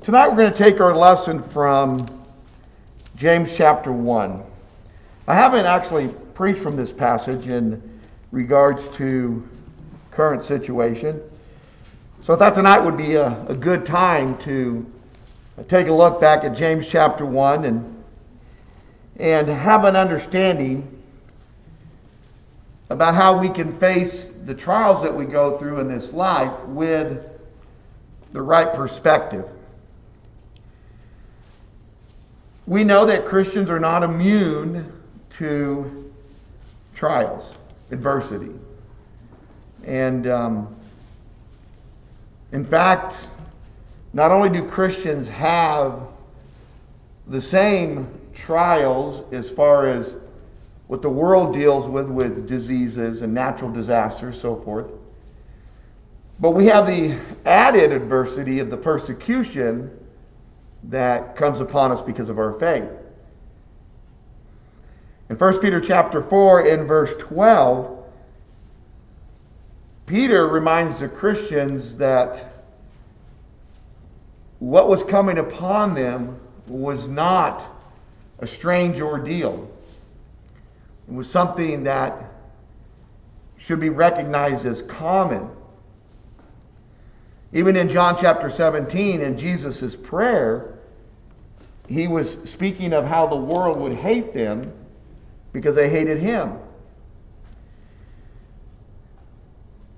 Tonight we're going to take our lesson from James chapter 1. I haven't actually preached from this passage in regards to current situation. So I thought tonight would be a good time to take a look back at James chapter 1 and have an understanding about how we can face the trials that we go through in this life with the right perspective. We know that Christians are not immune to trials, adversity. And in fact, not only do Christians have the same trials as far as what the world deals with diseases and natural disasters, so forth, but we have the added adversity of the persecution that comes upon us because of our faith. In 1 Peter chapter 4 in verse 12, Peter reminds the Christians that what was coming upon them was not a strange ordeal. It was something that should be recognized as common. Even in John chapter 17, in Jesus' prayer, he was speaking of how the world would hate them because they hated him.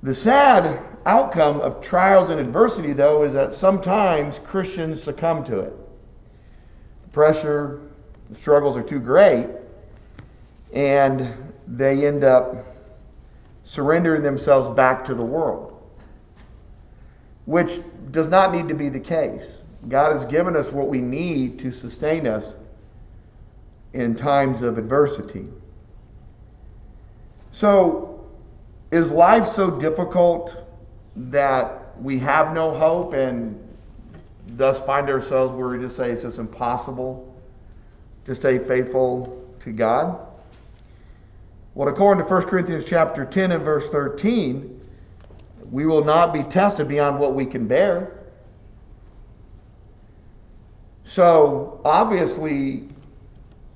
The sad outcome of trials and adversity, though, is that sometimes Christians succumb to it. The pressure, the struggles are too great, and they end up surrendering themselves back to the world, which does not need to be the case. God has given us what we need to sustain us in times of adversity. So, is life so difficult that we have no hope and thus find ourselves where we just say it's just impossible to stay faithful to God? Well, according to 1 Corinthians chapter 10 and verse 13, we will not be tested beyond what we can bear. So, obviously,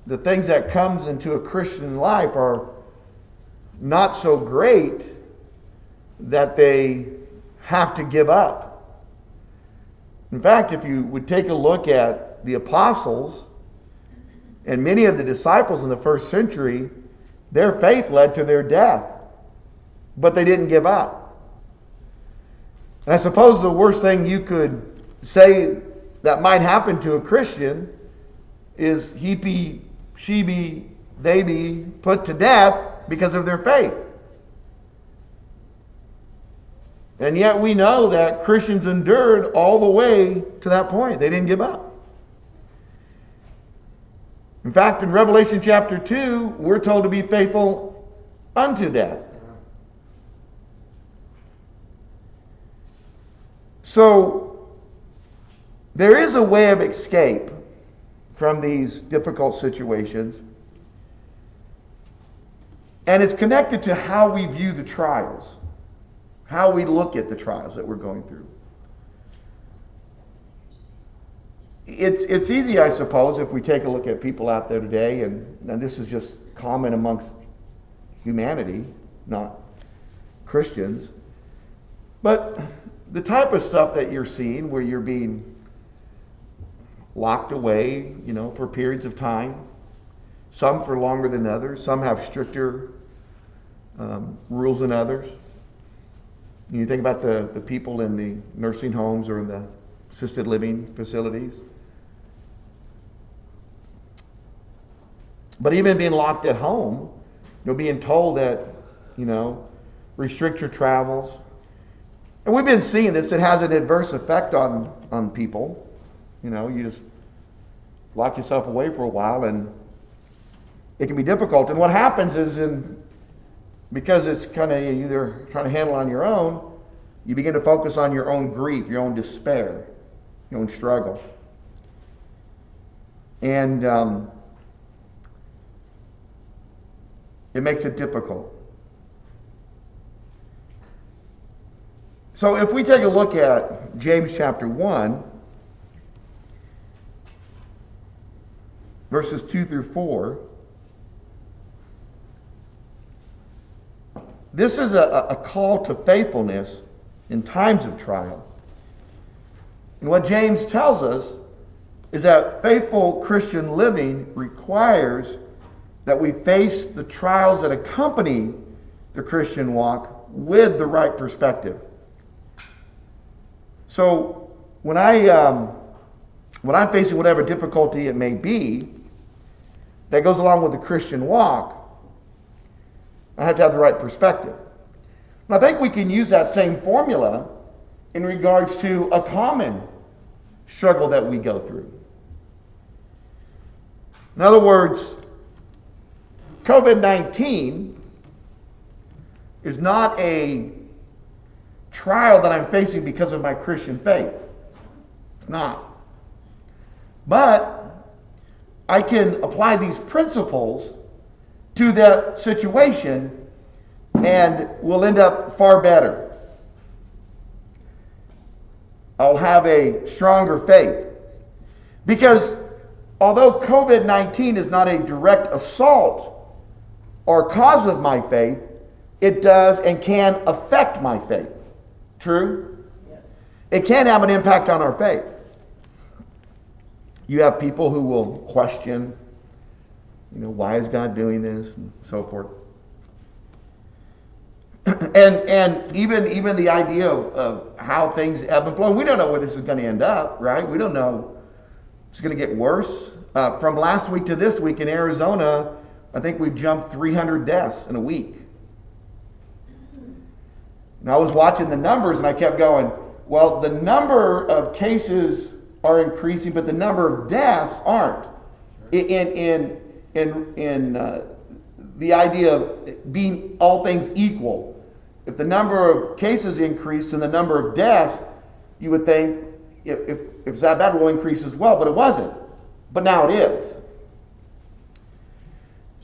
the things that comes into a Christian life are not so great that they have to give up. In fact, if you would take a look at the apostles and many of the disciples in the first century, their faith led to their death, but they didn't give up. And I suppose the worst thing you could say that might happen to a Christian is he be, she be, they be put to death because of their faith. And yet we know that Christians endured all the way to that point. They didn't give up. In fact, in Revelation chapter 2, we're told to be faithful unto death. So, there is a way of escape from these difficult situations, and it's connected to how we view the trials, how we look at the trials that we're going through. It's easy, I suppose, if we take a look at people out there today, and this is just common amongst humanity, not Christians, but the type of stuff that you're seeing where you're being locked away, for periods of time, some for longer than others, some have stricter rules than others. You think about the people in the nursing homes or in the assisted living facilities. But even being locked at home, being told that, restrict your travels. And we've been seeing this. It has an adverse effect on people. You just lock yourself away for a while and it can be difficult. And what happens is because it's kind of either trying to handle on your own, you begin to focus on your own grief, your own despair, your own struggle. And it makes it difficult. So if we take a look at James chapter 1, verses 2 through 4. This is a call to faithfulness in times of trial. And what James tells us is that faithful Christian living requires that we face the trials that accompany the Christian walk with the right perspective. So when I'm facing whatever difficulty it may be that goes along with the Christian walk, I have to have the right perspective. And I think we can use that same formula in regards to a common struggle that we go through. In other words, COVID-19 is not a trial that I'm facing because of my Christian faith. It's not. But I can apply these principles to that situation and we'll end up far better. I'll have a stronger faith. Because although COVID-19 is not a direct assault or cause of my faith, it does and can affect my faith. True? Yes. It can have an impact on our faith. You have people who will question, why is God doing this, and so forth. and even the idea of how things ebb and flow. We don't know where this is going to end up, right? We don't know. It's going to get worse. From last week to this week in Arizona, I think we've jumped 300 deaths in a week. And I was watching the numbers and I kept going, well, the number of cases are increasing, but the number of deaths aren't. In the idea of being all things equal, if the number of cases increase and the number of deaths, you would think if it's that bad, it will increase as well, but it wasn't. But now it is.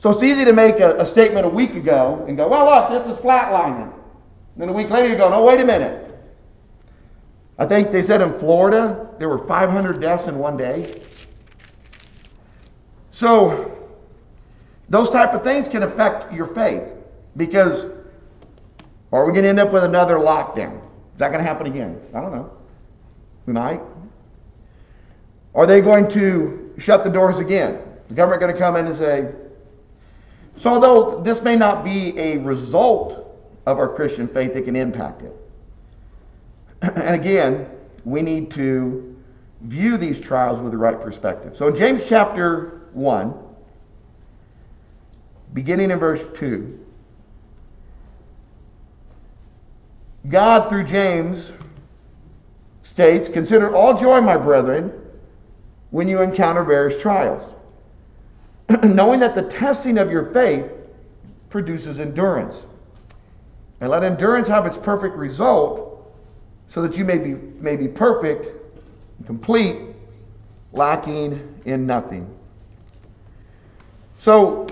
So it's easy to make a statement a week ago and go, well, look, this is flatlining. And then a week later you go, no, wait a minute. I think they said in Florida there were 500 deaths in one day. So those type of things can affect your faith, because are we going to end up with another lockdown? Is that going to happen again? I don't know. We might. Are they going to shut the doors again? The government going to come in and say, so although this may not be a result of our Christian faith, it can impact it. And again, we need to view these trials with the right perspective. So in James chapter 1, beginning in verse 2, God through James states, "Consider all joy, my brethren, when you encounter various trials, knowing that the testing of your faith produces endurance. And let endurance have its perfect result, so that you may be perfect and complete, lacking in nothing." So,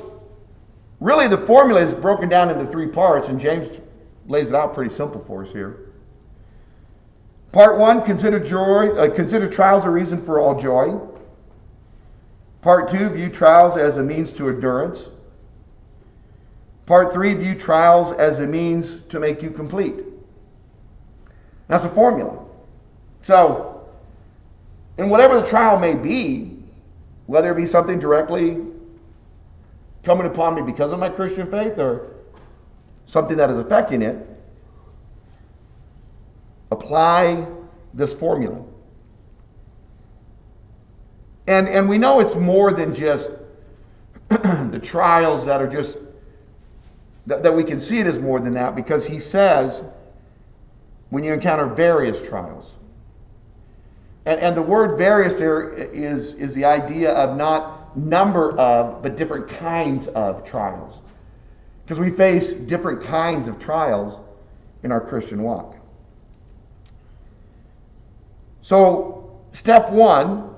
really the formula is broken down into three parts, and James lays it out pretty simple for us here. Part 1, consider trials a reason for all joy. Part 2, view trials as a means to endurance. Part 3, view trials as a means to make you complete. That's a formula. So, in whatever the trial may be, whether it be something directly coming upon me because of my Christian faith or something that is affecting it, apply this formula. And we know it's more than just the trials that are just, that we can see it as more than that, because he says, when you encounter various trials. And the word various there is the idea of not number of, but different kinds of trials. Because we face different kinds of trials in our Christian walk. So, step 1,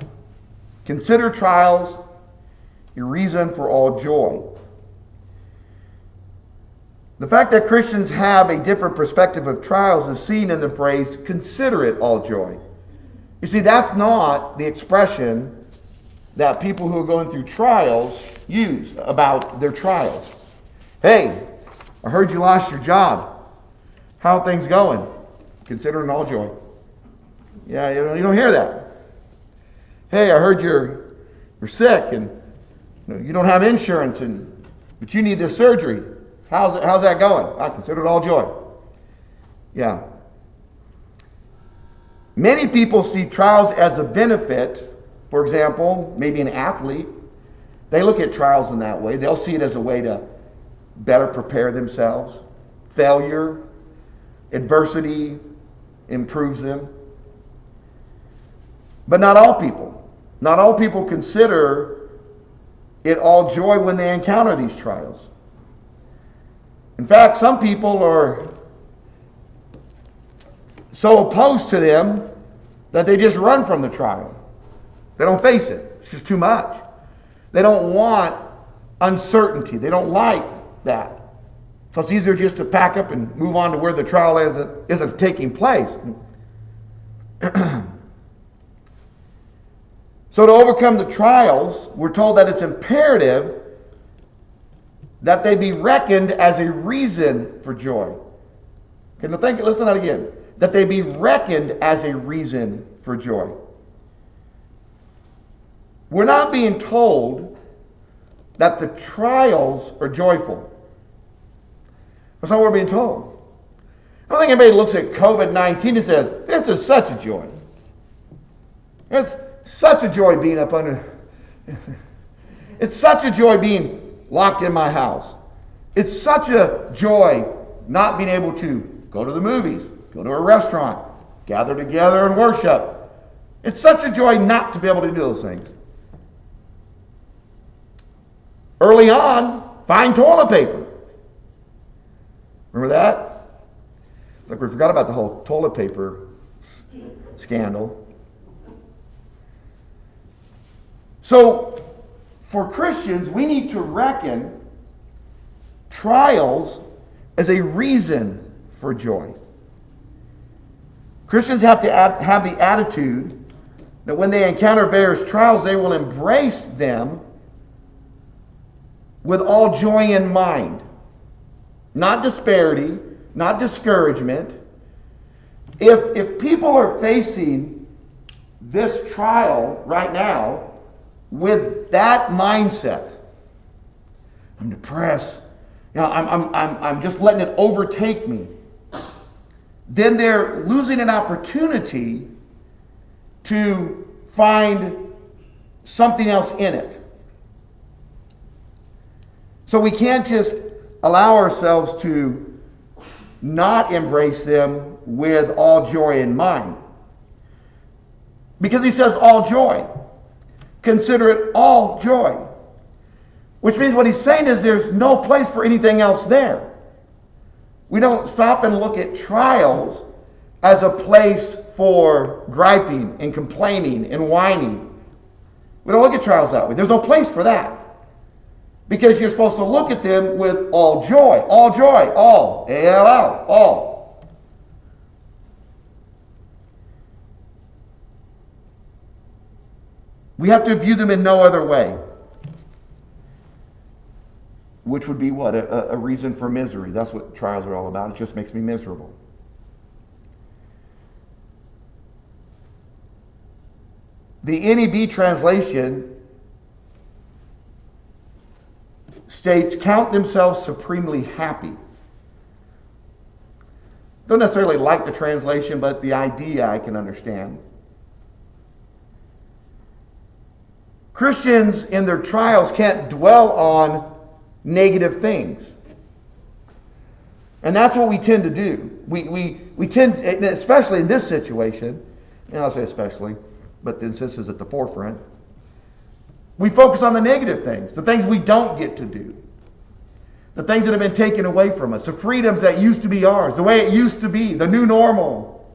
consider trials a reason for all joy. The fact that Christians have a different perspective of trials is seen in the phrase, "consider it all joy." You see, that's not the expression that people who are going through trials use about their trials. Hey, I heard you lost your job. How are things going? Consider it all joy. Yeah, you don't hear that. Hey, I heard you're sick and you don't have insurance, but you need this surgery. How's that going? I consider it all joy. Yeah. Many people see trials as a benefit. For example, maybe an athlete. They look at trials in that way. They'll see it as a way to better prepare themselves. Failure, adversity improves them. But not all people. Not all people consider it all joy when they encounter these trials. In fact, some people are so opposed to them that they just run from the trial. They don't face it. It's just too much. They don't want uncertainty. They don't like that. So it's easier just to pack up and move on to where the trial isn't taking place. So to overcome the trials, we're told that it's imperative that they be reckoned as a reason for joy. Can you think? Listen to that again. That they be reckoned as a reason for joy. We're not being told that the trials are joyful. That's not what we're being told. I don't think anybody looks at COVID-19 and says, this is such a joy. It's such a joy being up under. It's such a joy being locked in my house. It's such a joy not being able to go to the movies, go to a restaurant, gather together and worship. It's such a joy not to be able to do those things. Early on, find toilet paper. Remember that? Look, we forgot about the whole toilet paper scandal. So, for Christians, we need to reckon trials as a reason for joy. Christians have to have the attitude that when they encounter various trials, they will embrace them with all joy in mind. Not disparity, not discouragement. If people are facing this trial right now with that mindset, I'm depressed, I'm just letting it overtake me, then they're losing an opportunity to find something else in it. So we can't just allow ourselves to not embrace them with all joy in mind. Because he says all joy. Consider it all joy. Which means what he's saying is there's no place for anything else there. We don't stop and look at trials as a place for griping and complaining and whining. We don't look at trials that way. There's no place for that. Because you're supposed to look at them with all joy. All joy. All. A-L-L. All. We have to view them in no other way. Which would be what? A reason for misery. That's what trials are all about. It just makes me miserable. The NEB translation states, count themselves supremely happy. Don't necessarily like the translation, but the idea I can understand. Christians in their trials can't dwell on negative things. And that's what we tend to do. We tend, especially in this situation, and I'll say especially, but this is at the forefront, we focus on the negative things, the things we don't get to do, the things that have been taken away from us, the freedoms that used to be ours, the way it used to be, the new normal.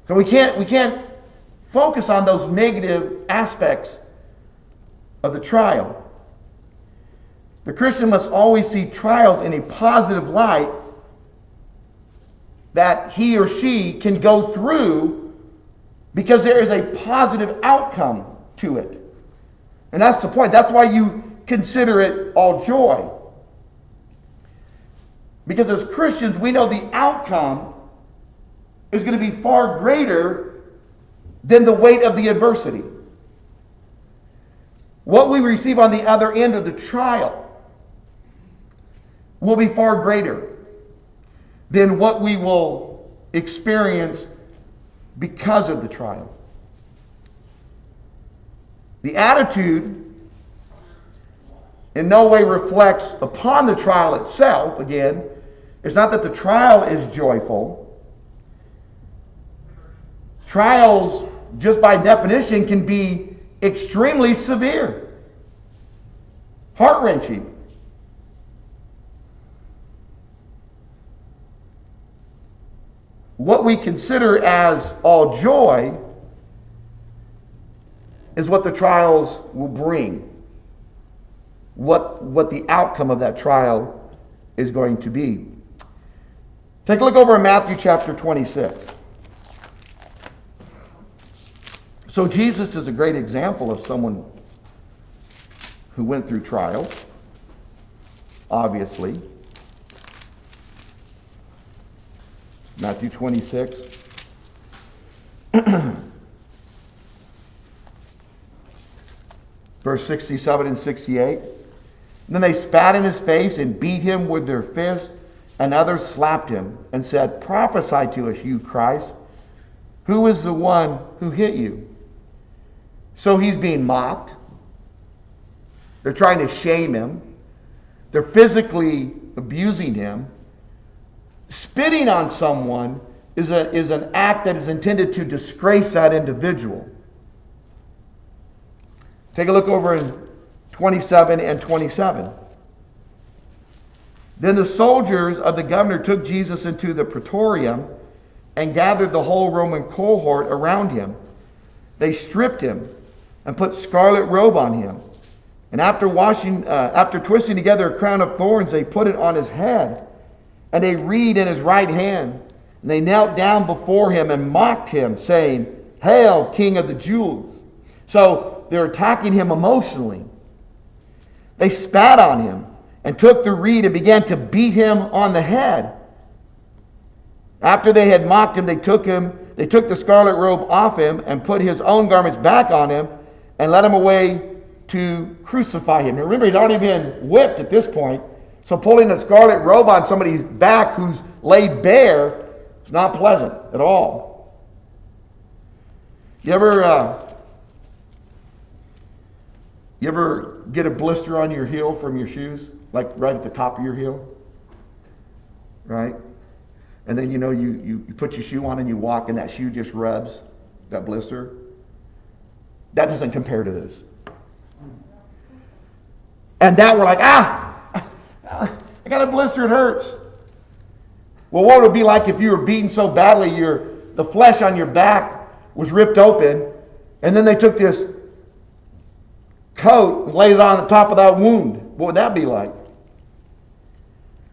So we can't focus on those negative aspects of the trial. The Christian must always see trials in a positive light that he or she can go through because there is a positive outcome to it. And that's the point. That's why you consider it all joy. Because as Christians, we know the outcome is going to be far greater than the weight of the adversity. What we receive on the other end of the trial will be far greater than what we will experience because of the trial. The attitude in no way reflects upon the trial itself. Again, it's not that the trial is joyful. Trials, just by definition, can be extremely severe, heart-wrenching. What we consider as all joy is what the trials will bring, what the outcome of that trial is going to be. Take a look over in Matthew chapter 26. So Jesus is a great example of someone who went through trials, obviously. Matthew 26. Verse 67 and 68. And then they spat in his face and beat him with their fists, and others slapped him and said, "Prophesy to us, you Christ. Who is the one who hit you?" So he's being mocked. They're trying to shame him. They're physically abusing him. Spitting on someone is an act that is intended to disgrace that individual. Take a look over in 27 and 27. Then the soldiers of the governor took Jesus into the praetorium and gathered the whole Roman cohort around him. They stripped him and put scarlet robe on him. And after twisting together a crown of thorns, they put it on his head and a reed in his right hand. And they knelt down before him and mocked him, saying, "Hail, King of the Jews." So they're attacking him emotionally. They spat on him and took the reed and began to beat him on the head. After they had mocked him, they took the scarlet robe off him and put his own garments back on him and led him away to crucify him. Now remember, he'd already been whipped at this point. So pulling a scarlet robe on somebody's back who's laid bare is not pleasant at all. You ever get a blister on your heel from your shoes? Like right at the top of your heel? Right? And then you put your shoe on and you walk and that shoe just rubs, that blister. That doesn't compare to this. And that we're like, I got a blister, it hurts. Well, what would it be like if you were beaten so badly the flesh on your back was ripped open, and then they took this coat and laid it on the top of that wound? What would that be like?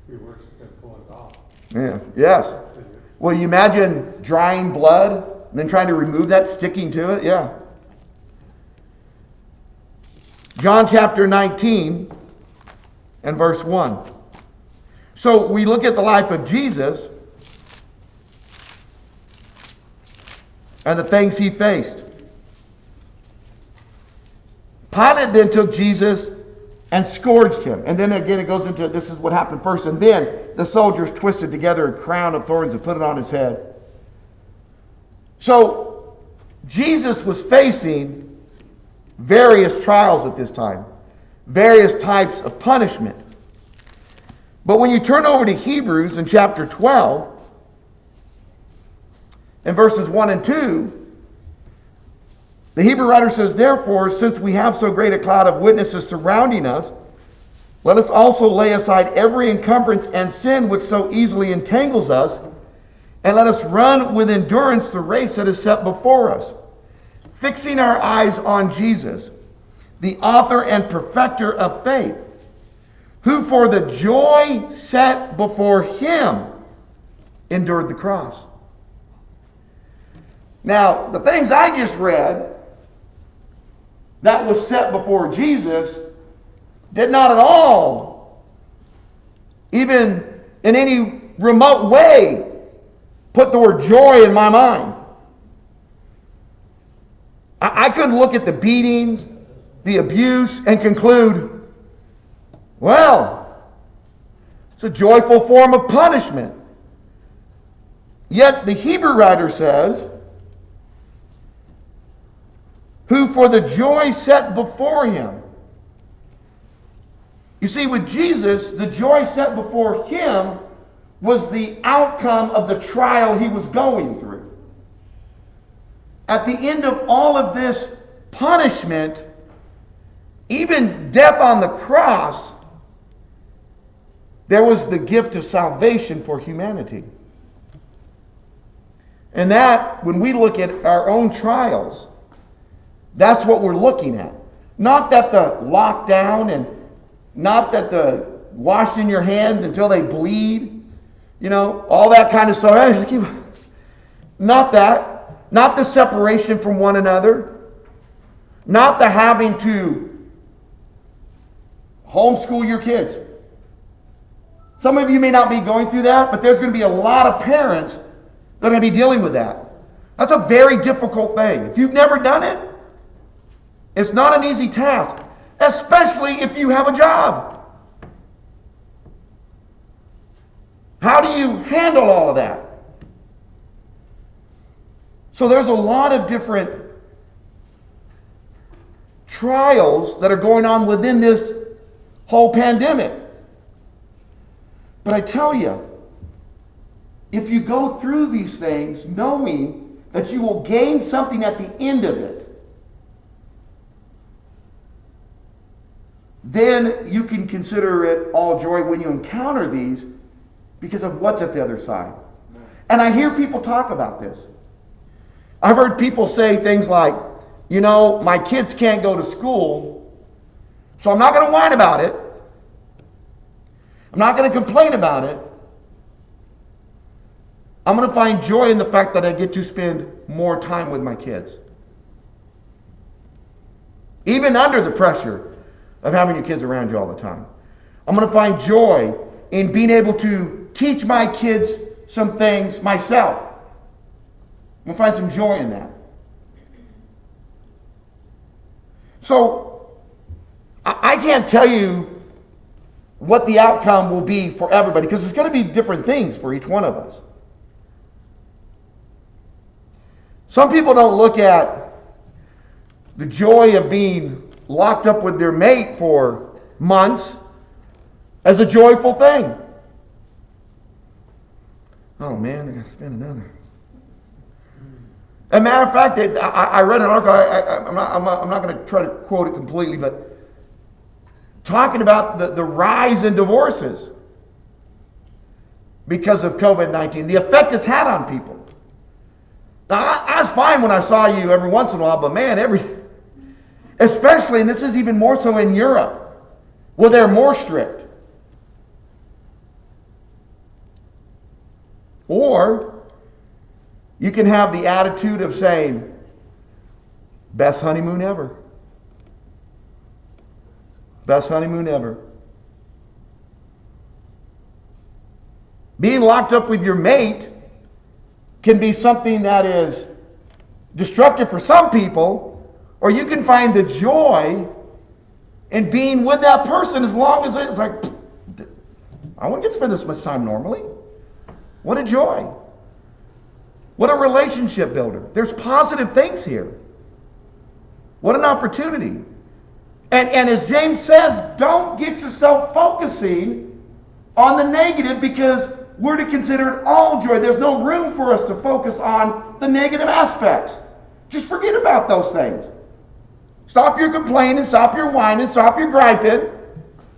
It'd be worse than pulling it off. Yeah. Yes. Well, you imagine drying blood and then trying to remove that, sticking to it? Yeah. John chapter 19 and verse 1. So we look at the life of Jesus and the things he faced. Pilate then took Jesus and scourged him. And then again it goes into, this is what happened first. And then the soldiers twisted together a crown of thorns and put it on his head. So Jesus was facing various trials at this time. Various types of punishment. But when you turn over to Hebrews in chapter 12, in verses 1 and 2, the Hebrew writer says, "Therefore, since we have so great a cloud of witnesses surrounding us, let us also lay aside every encumbrance and sin which so easily entangles us, and let us run with endurance the race that is set before us, fixing our eyes on Jesus, the author and perfecter of faith, who for the joy set before him endured the cross." Now, the things I just read that was set before Jesus did not at all, even in any remote way, put the word joy in my mind. I couldn't look at the beatings, the abuse, and conclude, well, it's a joyful form of punishment. Yet the Hebrew writer says, who for the joy set before him. You see, with Jesus, the joy set before him was the outcome of the trial he was going through. At the end of all of this punishment, even death on the cross, there was the gift of salvation for humanity. And that, when we look at our own trials, that's what we're looking at. Not that the lockdown and not that the washed in your hand until they bleed, all that kind of stuff. Not that. Not the separation from one another. Not the having to homeschool your kids. Some of you may not be going through that, but there's going to be a lot of parents that are going to be dealing with that. That's a very difficult thing. If you've never done it, it's not an easy task, especially if you have a job. How do you handle all of that? So there's a lot of different trials that are going on within this whole pandemic. But I tell you, if you go through these things knowing that you will gain something at the end of it, then you can consider it all joy when you encounter these because of what's at the other side. And I hear people talk about this. I've heard people say things like, my kids can't go to school, so I'm not going to whine about it. I'm not going to complain about it. I'm going to find joy in the fact that I get to spend more time with my kids. Even under the pressure of having your kids around you all the time. I'm going to find joy in being able to teach my kids some things myself. I'm going to find some joy in that. So, I can't tell you what the outcome will be for everybody, because it's going to be different things for each one of us. Some people don't look at the joy of being locked up with their mate for months as a joyful thing. Oh man, I got to spend another. As a matter of fact, I read an article, I'm not going to try to quote it completely, but talking about the rise in divorces because of COVID-19, the effect it's had on people. Now, I was fine when I saw you every once in a while, but man, especially, and this is even more so in Europe, where they're more strict. Or you can have the attitude of saying, best honeymoon ever. Best honeymoon ever. Being locked up with your mate can be something that is destructive for some people, or you can find the joy in being with that person as long as it's like, I wouldn't get to spend this much time normally. What a joy. What a relationship builder. There's positive things here. What an opportunity. And as James says, don't get yourself focusing on the negative, because we're to consider it all joy. There's no room for us to focus on the negative aspects. Just forget about those things. Stop your complaining, stop your whining, stop your griping.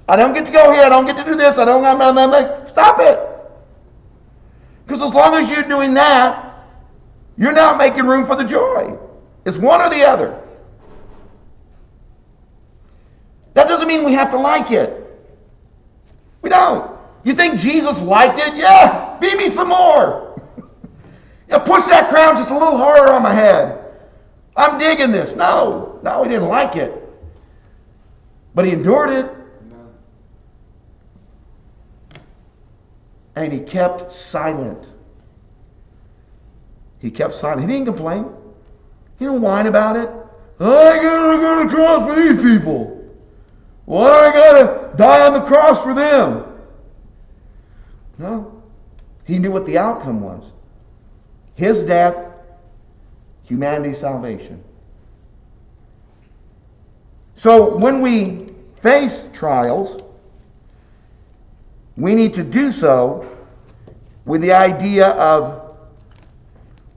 I don't get to go here, I don't get to do this, stop it. Because as long as you're doing that, you're not making room for the joy. It's one or the other. That doesn't mean we have to like it. We don't. You think Jesus liked it? Yeah, beat me some more. Yeah, push that crown just a little harder on my head. I'm digging this. No, he didn't like it. But he endured it. Amen. And he kept silent. He kept silent. He didn't complain. He didn't whine about it. I gotta go to the cross for these people. Why I gotta die on the cross for them? No. He knew what the outcome was. His death, humanity's salvation. So when we face trials, we need to do so with the idea of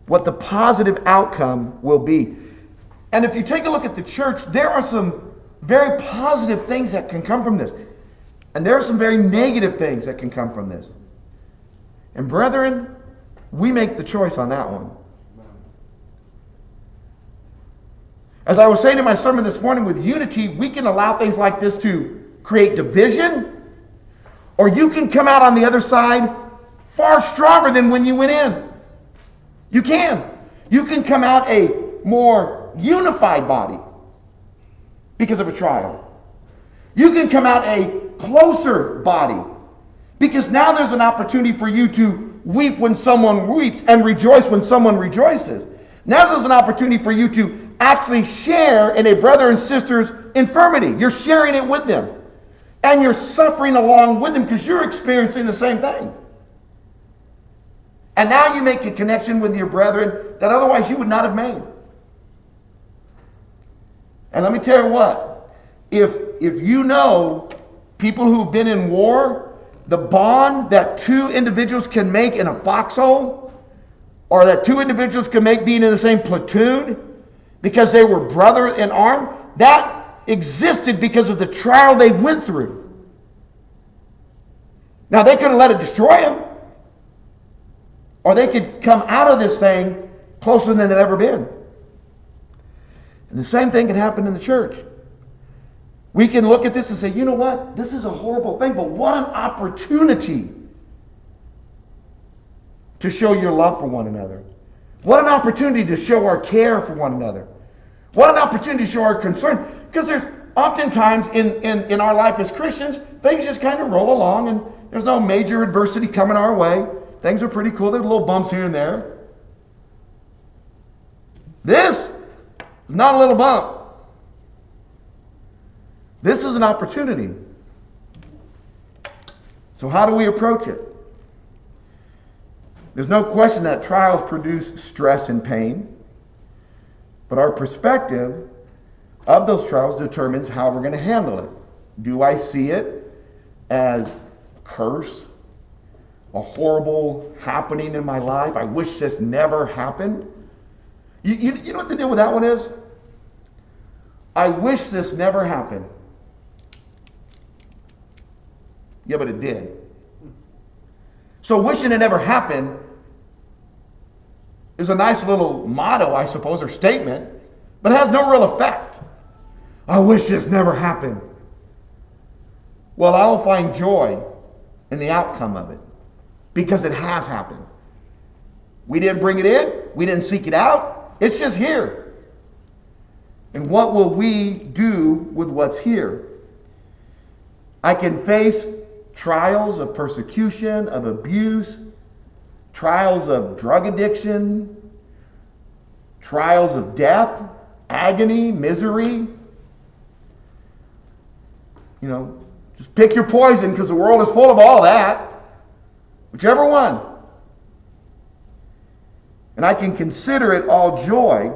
what the positive outcome will be. And if you take a look at the church, there are some very positive things that can come from this. And there are some very negative things that can come from this. And brethren, we make the choice on that one. As I was saying in my sermon this morning, with unity, we can allow things like this to create division, or you can come out on the other side far stronger than when you went in. You can. You can come out a more unified body because of a trial. You can come out a closer body because now there's an opportunity for you to weep when someone weeps and rejoice when someone rejoices. Now there's an opportunity for you to actually share in a brother and sister's infirmity. You're sharing it with them. And you're suffering along with them because you're experiencing the same thing. And now you make a connection with your brethren that otherwise you would not have made. And let me tell you what, if you know people who've been in war, the bond that two individuals can make in a foxhole, or that two individuals can make being in the same platoon because they were brother in arm, that existed because of the trial they went through. Now they could have let it destroy them, or they could come out of this thing closer than they'd ever been. And the same thing can happen in the church. We can look at this and say, you know what? This is a horrible thing, but what an opportunity to show your love for one another. What an opportunity to show our care for one another. What an opportunity to show our concern. Because there's oftentimes in our life as Christians, things just kind of roll along and there's no major adversity coming our way. Things are pretty cool. There's little bumps here and there. This is not a little bump. This is an opportunity. So how do we approach it? There's no question that trials produce stress and pain, but our perspective of those trials determines how we're going to handle it. Do I see it as a curse, a horrible happening in my life? I wish this never happened. You know what the deal with that one is? I wish this never happened. Yeah, but it did. So wishing it never happened is a nice little motto, I suppose, or statement, but it has no real effect. I wish this never happened. Well, I will find joy in the outcome of it because it has happened. We didn't bring it in. We didn't seek it out. It's just here. And what will we do with what's here? I can face trials of persecution, of abuse, trials of drug addiction, trials of death, agony, misery. You know, just pick your poison because the world is full of all that. Whichever one. And I can consider it all joy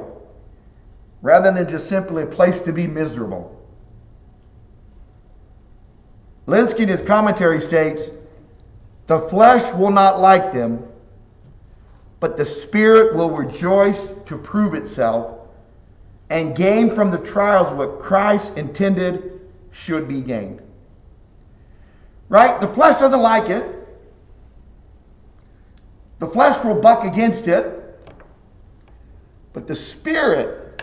rather than just simply a place to be miserable. Linsky in his commentary states, the flesh will not like them, but the spirit will rejoice to prove itself and gain from the trials what Christ intended should be gained. Right? The flesh doesn't like it. The flesh will buck against it. But the spirit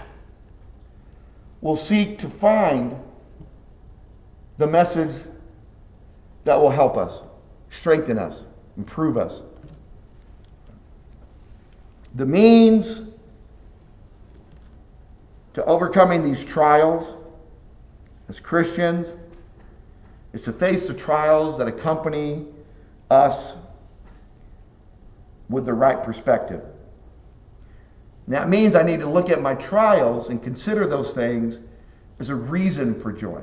will seek to find the message that will help us, strengthen us, improve us. The means to overcoming these trials as Christians is to face the trials that accompany us with the right perspective. And that means I need to look at my trials and consider those things as a reason for joy,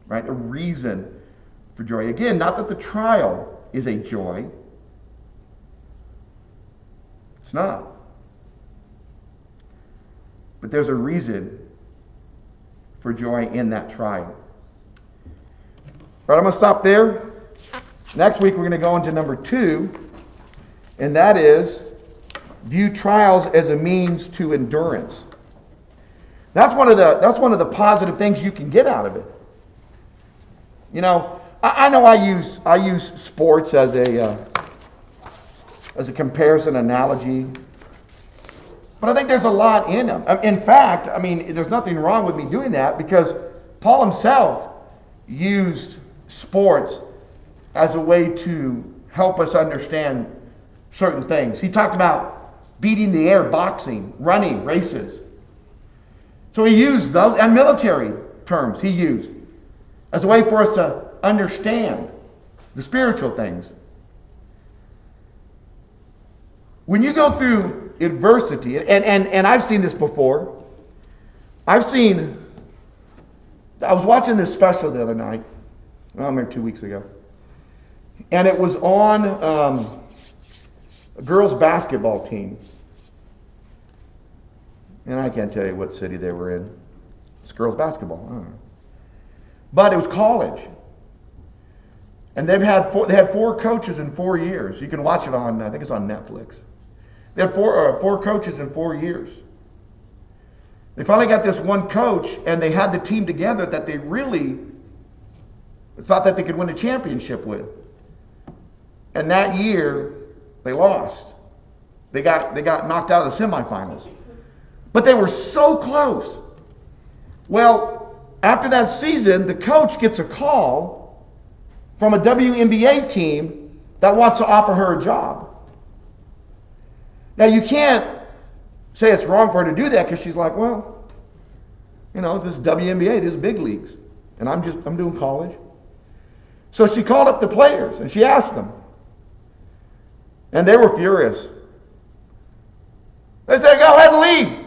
right? A reason for joy. Again, not that the trial is a joy. It's not. But there's a reason for joy in that trial. All right, I'm going to stop there. Next week we're going to go into number 2, and that is view trials as a means to endurance. That's one of the positive things you can get out of it. You know, I know I use sports as a comparison analogy, but I think there's a lot in them. In fact, I mean, there's nothing wrong with me doing that because Paul himself used sports as a way to help us understand certain things. He talked about beating the air, boxing, running, races. So he used those, and military terms he used, as a way for us to understand the spiritual things. When you go through adversity, and I've seen this before. I was watching this special the other night, maybe 2 weeks ago, and it was on a girls' basketball team. And I can't tell you what city they were in. It's girls' basketball. I don't know. But it was college. And they had 4 coaches in 4 years. You can watch it on, I think it's on Netflix. They had four coaches in 4 years. They finally got this one coach, and they had the team together that they really thought that they could win a championship with. And that year, they lost. They got knocked out of the semifinals. But they were so close. Well, after that season, the coach gets a call from a WNBA team that wants to offer her a job. Now, you can't say it's wrong for her to do that because she's like, well, you know, this is WNBA, this is big leagues, and I'm doing college. So she called up the players and she asked them. And they were furious. They said, go ahead and leave.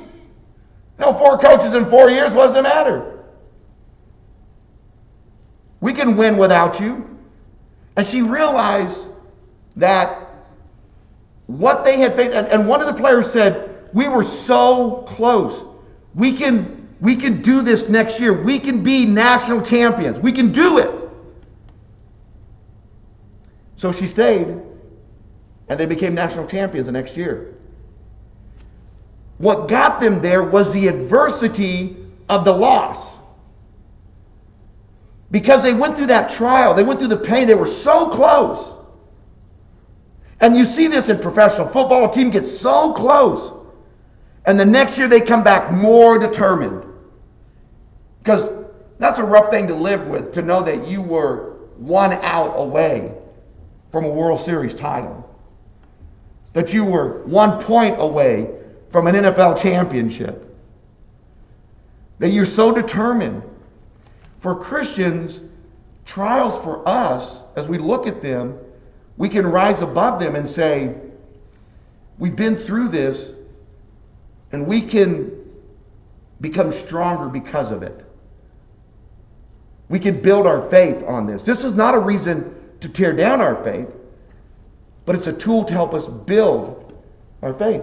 No, 4 coaches in 4 years, what does it matter? We can win without you. And she realized that what they had faced, and one of the players said, we were so close. We can do this next year. We can be national champions. We can do it. So she stayed, and they became national champions the next year. What got them there was the adversity of the loss. Because they went through that trial, they went through the pain, they were so close. And you see this in professional football, a team gets so close, and the next year they come back more determined. Because that's a rough thing to live with, to know that you were 1 out away from a World Series title. That you were 1 point away from an NFL championship. That you're so determined. For Christians, trials for us, as we look at them, we can rise above them and say, we've been through this, and we can become stronger because of it. We can build our faith on this. This is not a reason to tear down our faith, but it's a tool to help us build our faith.